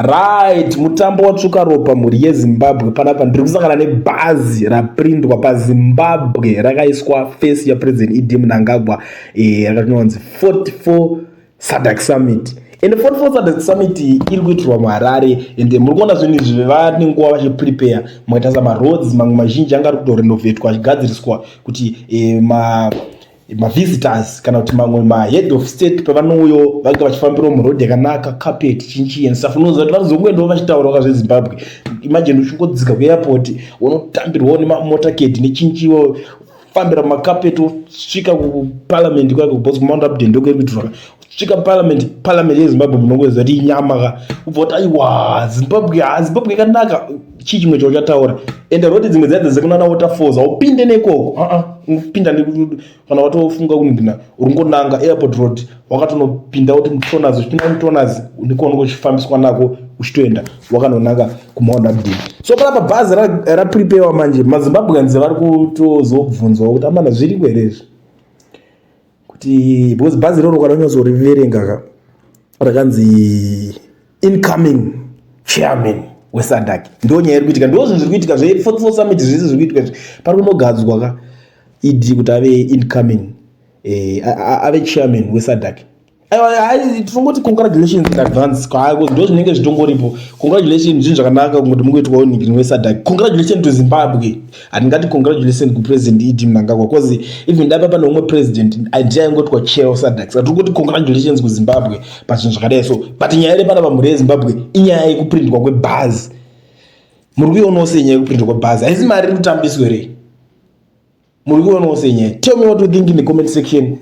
Right, mutambo watsvuka ropa mhuri yeZimbabwe panapa ndiri kusangana nebhazi raprindwa paZimbabwe rakaiswa face yapresident Idi Mnangagwa rakatinonzi 44 SADC Summit. And 44 SADC Summit iri kuitirwa muHarare ende muri kuona zvinhu izvi vane nguva vachiprepare mukaita samaroads mamwe mazhinji anga ari kudorenovetwa achigadziriswa kuti visitors kana kuti mamwe head of state pavanouyo vanga vachifambira muroad yakanaka carpet chinchi and stuff unoziva kuti vanozongoendawo vachitaurawo zveZimbabwe. Imagine uchingodzika kuairport unotambirwawo nemamotakedi nechinchiwo fambira mumakapeti usvika kuparliament kwake kubhozi kumount upden ndokuitwa svika parliament yeZimbabwe munongoziva kuti inyama ubva kuti aiwa Zimbabwe yakanaka chii chimwe chao chataura ende roti dzimwe dzadzo dzekunana waterfalls haupinde nekoko unopinda kana watofunga kunodina uri ngonanga airport road wakatonopinda kuti mutonazi uchipinda mutonazi ndiko uchifambiswa nako uchitoenda wakanonanga kumount upden. So panapa bhazi rapreparewa manje maZimbabweans vari kutozobvunzwa kuti amana zviriko here izvi kuti because bhazi roro kanonyazoriverenga rakanzi incoming chairman weSADC ndo nyaya iri kuitika ndo zvinhu zviri kuitika zve44 summit zvese zviri kuitika pari kunogadzwa ka Idi kuti ave incoming ave chairman weSADC. Aiwa tinongoti congratulations in advance kwaako ndo zvinenge zvitongoripo. Congratulations zvinhu zvakanaka kuti mungoitwawo ningiri weSADC. Congratulations to Zimbabwe. Hatingati congratulations kupresident Idi Mnangagwa because even ndapa pane umwe president ndiaingotwa chair weSADC. Saka tirikuti congratulations kuZimbabwe pazvinhu zvakadai so but nyaya iri panapa mhuri yeZimbabwe inyaya yekuprindwa kwebhazi. Muri kuionawo senyaya yekuprindwa kwebhazi haisi mari iri kutambiswa here. Muri kuionawo senyaya. Tell me what you think in the comment section.